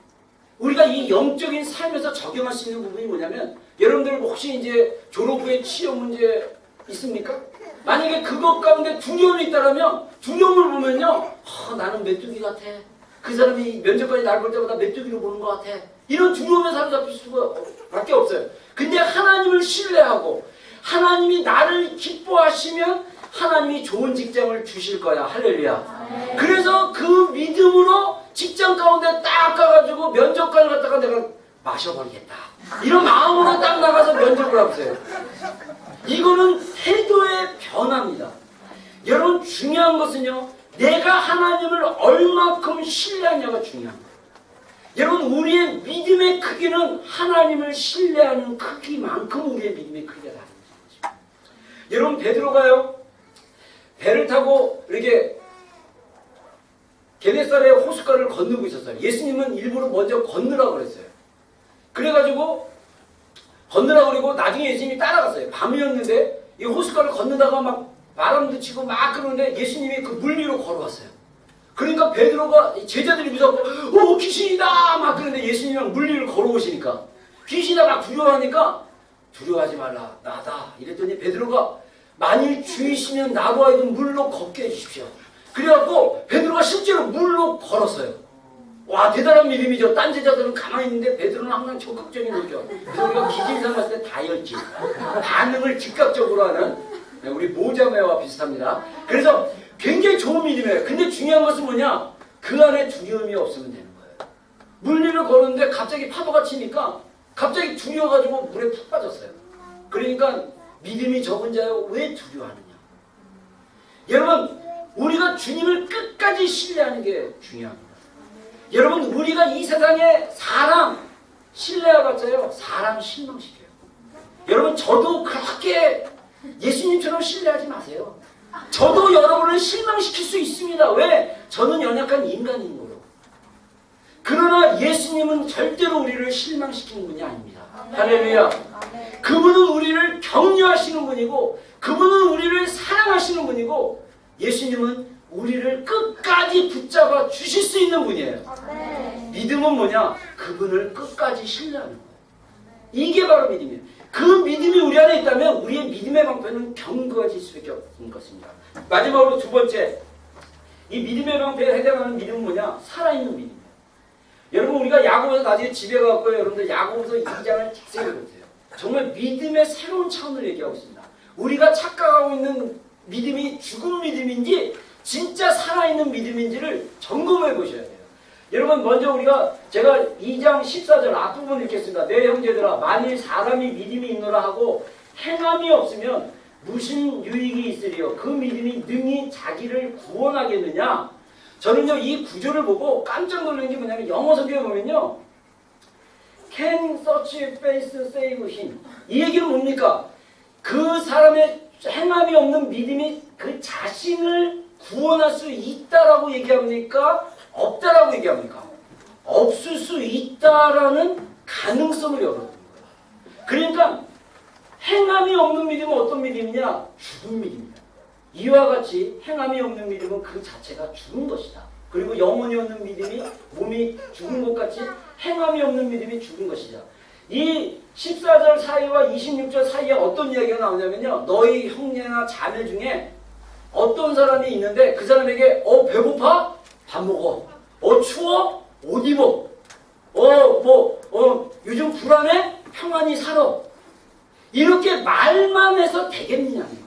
우리가 이 영적인 삶에서 적용할 수 있는 부분이 뭐냐면, 여러분들 혹시 이제 졸업 후에 취업 문제 있습니까? 만약에 그것 가운데 두려움이 있다라면 두려움을 보면요, 나는 메뚜기 같아. 그 사람이 면접까지 날 볼 때마다 메뚜기로 보는 것 같아. 이런 두려움에 사로잡힐 수밖에 없어요. 근데 하나님을 신뢰하고 하나님이 나를 기뻐하시면 하나님이 좋은 직장을 주실 거야. 할렐루야. 그래서 그 믿음으로 직장 가운데 딱 가가지고 면접관을 갖다가 내가 마셔버리겠다. 이런 마음으로 딱 나가서 면접을 하세요. 이거는 태도의 변화입니다. 여러분 중요한 것은요, 내가 하나님을 얼마큼 신뢰하냐가 중요합니다. 여러분 우리의 믿음의 크기는 하나님을 신뢰하는 크기만큼 우리의 믿음의 크기가 다른 것입니다. 여러분 베드로가요, 배를 타고 이렇게 게네사렛 호숫가를 건너고 있었어요. 예수님은 일부러 먼저 건너라고 그랬어요. 그래가지고 건너라고 그러고 나중에 예수님이 따라갔어요. 밤이었는데 이 호숫가를 건너다가 막 바람도 치고 막 그러는데 예수님이 그 물 위로 걸어왔어요. 그러니까 베드로가 제자들이 무섭고 귀신이다 막 그러는데 예수님이랑 물 위를 걸어오시니까 귀신이다 막 두려워하니까 두려워하지 말라 나다 이랬더니 베드로가 만일 주이시면 나도 하여금 물로 걷게 해주십시오. 그래갖고 베드로가 실제로 물로 걸었어요. 와 대단한 믿음이죠. 딴 제자들은 가만히 있는데 베드로는 항상 적극적인 느껴. 그래서 우리가 기질상 봤을 때 다혈질 반응을 즉각적으로 하는 우리 모자매와 비슷합니다. 그래서 굉장히 좋은 믿음이에요. 근데 중요한 것은 뭐냐? 그 안에 두려움이 없으면 되는 거예요. 물 위를 걸었는데 갑자기 파도가 치니까 갑자기 두려워가지고 물에 푹 빠졌어요. 그러니까 믿음이 적은 자여 왜 두려워하느냐? 여러분 우리가 주님을 끝까지 신뢰하는 게 중요합니다. 여러분 우리가 이 세상에 사람 신뢰해봤자요 사람 실망시켜요. 여러분 저도 그렇게 예수님처럼 신뢰하지 마세요. 저도 여러분을 실망시킬 수 있습니다. 왜? 저는 연약한 인간인 거로. 그러나 예수님은 절대로 우리를 실망시키는 분이 아닙니다. 할렐루야. 그분은 우리를 격려하시는 분이고 그분은 우리를 사랑하시는 분이고 예수님은 우리를 끝까지 붙잡아 주실 수 있는 분이에요. 믿음은 뭐냐? 그분을 끝까지 신뢰하는 거예요. 이게 바로 믿음이에요. 그 믿음이 우리 안에 있다면 우리의 믿음의 방패는 견고해질 수밖에 없는 것입니다. 마지막으로 두 번째, 이 믿음의 방패에 해당하는 믿음은 뭐냐? 살아있는 믿음이에요. 여러분 우리가 야고보서 나중에 집에 가고 여러분들 야고보서 2장을 자세히 보세요. 정말 믿음의 새로운 차원을 얘기하고 있습니다. 우리가 착각하고 있는 믿음이 죽은 믿음인지 진짜 살아있는 믿음인지를 점검해 보셔야 돼요. 여러분 먼저 제가 2장 14절 앞부분 읽겠습니다. 내 형제들아 만일 사람이 믿음이 있노라 하고 행함이 없으면 무슨 유익이 있으리요? 그 믿음이 능히 자기를 구원하겠느냐? 저는요 이 구절을 보고 깜짝 놀란 게 뭐냐면 영어 성경에 보면요 Can such faith save him? 이 얘기는 뭡니까? 그 사람의 행함이 없는 믿음이 그 자신을 구원할 수 있다라고 얘기합니까? 없다라고 얘기합니까? 없을 수 있다라는 가능성을 열어두는 거예요. 그러니까 행함이 없는 믿음은 어떤 믿음이냐? 죽은 믿음이다. 이와 같이 행함이 없는 믿음은 그 자체가 죽은 것이다. 그리고 영혼이 없는 믿음이 몸이 죽은 것 같이 행함이 없는 믿음이 죽은 것이다. 이 14절 사이와 26절 사이에 어떤 이야기가 나오냐면요. 너희 형제나 자매 중에 어떤 사람이 있는데 그 사람에게 배고파? 밥 먹어. 추워? 옷 입어. 요즘 불안해? 평안히 살아. 이렇게 말만 해서 되겠느냐는 거예요.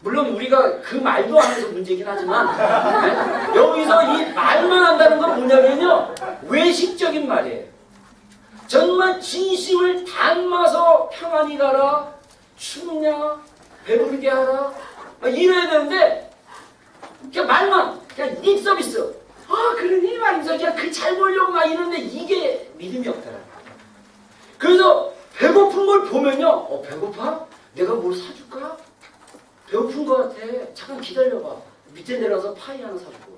물론 우리가 그 말도 안 해서 문제긴 하지만 네? 여기서 이 말만 한다는 건 뭐냐면요. 외식적인 말이에요. 정말 진심을 담아서 평안히 가라. 춥냐? 배부르게 하라. 이래야 되는데 그냥 말만 그냥 립 서비스. 그러니 말이죠. 그냥 그 잘 보려고 막 이러는데 이게 믿음이 없더라. 그래서 배고픈 걸 보면요. 배고파? 내가 뭘 사줄까? 배고픈 것 같아. 잠깐 기다려봐. 밑에 내려서 파이 하나 사주고.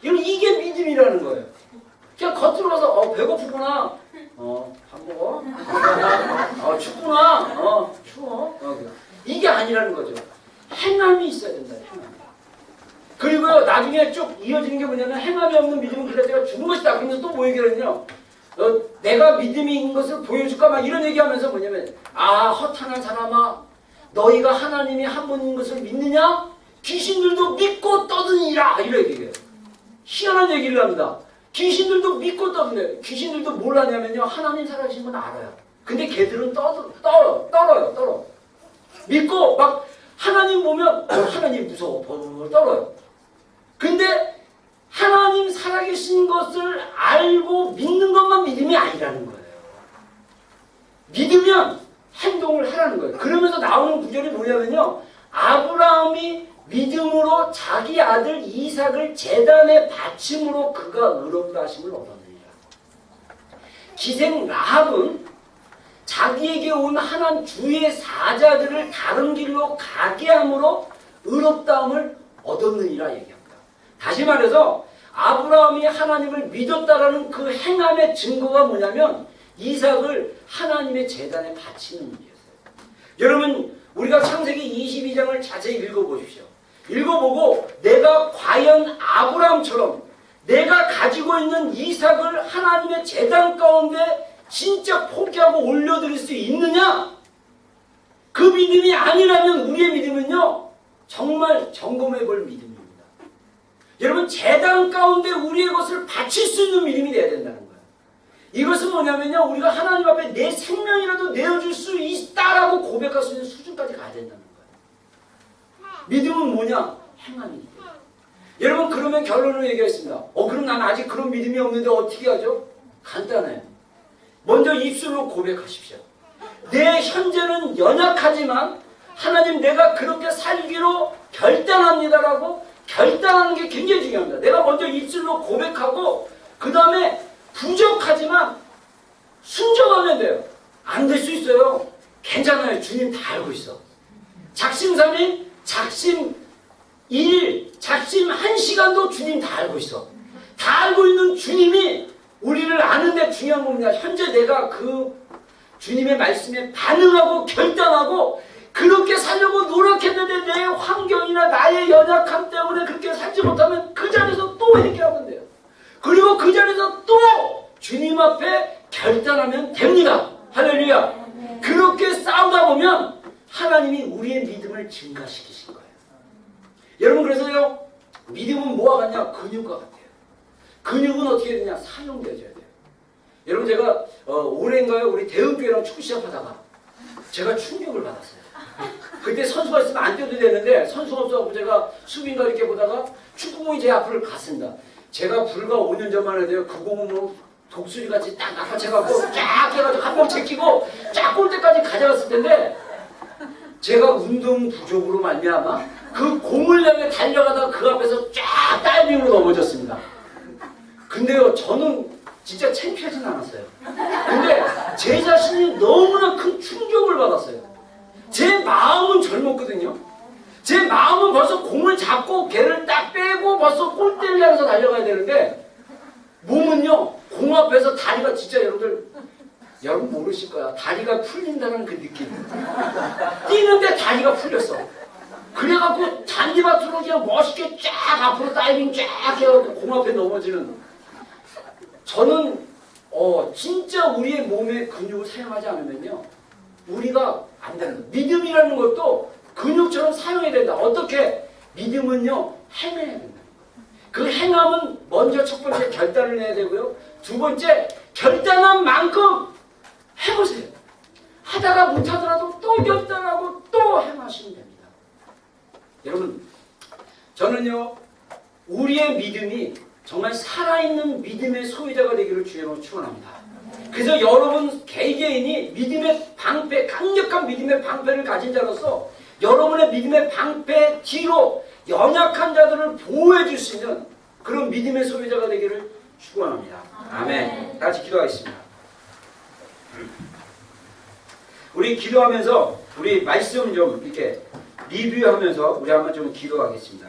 이게 믿음이라는 거예요. 그냥 겉으로 가서 배고프구나. 밥 먹어. 춥구나. 추워. 이게 아니라는 거죠. 행함이 있어야 된다. 행함. 그리고요 나중에 쭉 이어지는 게 뭐냐면 행함이 없는 믿음은 그 자체가 죽은 것이다. 그러면서 또 뭐 얘기를 했냐? 내가 믿음이 있는 것을 보여줄까? 막 이런 얘기하면서 뭐냐면 허탄한 사람아 너희가 하나님이 한 분인 것을 믿느냐? 귀신들도 믿고 떠드니라. 이렇게 얘기해요. 희한한 얘기를 합니다. 귀신들도 믿고 떠드네. 귀신들도 뭘 하냐면요 하나님 살아계신 건 알아요. 근데 걔들은 떨어요. 믿고 막 하나님 보면 하나님 무서워 떨어요. 근데 하나님 살아계신 것을 알고 믿는 것만 믿음이 아니라는 거예요. 믿으면 행동을 하라는 거예요. 그러면서 나오는 구절이 뭐냐면요. 아브라함이 믿음으로 자기 아들 이삭을 제단에 바침으로 그가 의롭다 하심을 얻었느니라. 기생 라합은 자기에게 온 하나님 주의 사자들을 다른 길로 가게 함으로 의롭다함을 얻었느니라 얘기합니다. 다시 말해서 아브라함이 하나님을 믿었다라는 그 행함의 증거가 뭐냐면 이삭을 하나님의 제단에 바치는 일이었어요. 여러분 우리가 창세기 22장을 자세히 읽어보십시오. 읽어보고 내가 과연 아브라함처럼 내가 가지고 있는 이삭을 하나님의 제단 가운데 진짜 포기하고 올려드릴 수 있느냐? 그 믿음이 아니라면 우리의 믿음은요 정말 점검해 볼 믿음입니다. 여러분 제단 가운데 우리의 것을 바칠 수 있는 믿음이 돼야 된다는 거예요. 이것은 뭐냐면요 우리가 하나님 앞에 내 생명이라도 내어줄 수 있다라고 고백할 수 있는 수준까지 가야 된다는 거예요. 믿음은 뭐냐? 행함이기 때문에. 여러분 그러면 결론을 얘기하겠습니다. 그럼 난 아직 그런 믿음이 없는데 어떻게 하죠? 간단해요. 먼저 입술로 고백하십시오. 내 현재는 연약하지만 하나님 내가 그렇게 살기로 결단합니다라고 결단하는 게 굉장히 중요합니다. 내가 먼저 입술로 고백하고 그 다음에 부족하지만 순종하면 돼요. 안 될 수 있어요. 괜찮아요. 주님 다 알고 있어. 작심삼일, 작심 1일, 작심 1시간도 주님 다 알고 있어. 다 알고 있는 주님이 우리를 아는데 중요한 겁니다. 현재 내가 그 주님의 말씀에 반응하고 결단하고 그렇게 살려고 노력했는데 내 환경이나 나의 연약함 때문에 그렇게 살지 못하면 그 자리에서 또 회개하면 돼요. 그리고 그 자리에서 또 주님 앞에 결단하면 됩니다. 할렐루야. 그렇게 싸우다 보면 하나님이 우리의 믿음을 증가시키신 거예요. 여러분 그래서요 믿음은 뭐와 같냐? 근육과 같아요. 근육은 어떻게 되냐? 사용되어져야 돼요. 여러분 제가 올해인가요? 우리 대흥교회랑 축구 시합하다가 제가 충격을 받았어요. 그때 선수가 있으면 안 뛰어도 되는데 선수가 없어서 제가 수비인가 이렇게 보다가 축구공이 제 앞을 갔습니다. 제가 불과 5년 전만 해도요. 그 공은 뭐 독수리같이 딱 낚아채갖고 쫙 해가지고 한 번 제끼고 쫙 골대까지 가져갔을 텐데 제가 운동 부족으로 말미암아 그 공을 향해 달려가다가 그 앞에서 쫙 다이빙으로 넘어졌습니다. 근데요 저는 진짜 창피하진 않았어요. 근데 제 자신이 너무나 큰 충격을 받았어요. 제 마음은 젊었거든요. 제 마음은 벌써 공을 잡고 걔를 딱 빼고 벌써 골대를 향해서 달려가야 되는데 몸은요 공 앞에서 다리가 진짜 여러분 모르실 거야. 다리가 풀린다는 그 느낌. 뛰는데 다리가 풀렸어. 그래갖고 잔디밭으로 그냥 멋있게 쫙 앞으로 다이빙 쫙 해갖고 공 앞에 넘어지는. 저는 진짜 우리의 몸의 근육을 사용하지 않으면요 우리가 안 되는 거예요. 믿음이라는 것도 근육처럼 사용해야 된다. 어떻게? 믿음은요 행해야 된다. 그 행함은 먼저 첫 번째 결단을 내야 되고요. 두 번째 결단한 만큼 해보세요. 하다가 못하더라도 또 결단하고 또 행하시면 됩니다. 여러분 저는요 우리의 믿음이 정말 살아있는 믿음의 소유자가 되기를 주님으로 축원합니다. 그래서 여러분 개개인이 믿음의 방패, 강력한 믿음의 방패를 가진 자로서 여러분의 믿음의 방패 뒤로 연약한 자들을 보호해 줄 수 있는 그런 믿음의 소유자가 되기를 축원합니다. 아멘. 다 같이 기도하겠습니다. 우리 기도하면서 우리 말씀 좀 이렇게 리뷰하면서 우리 한번 좀 기도하겠습니다.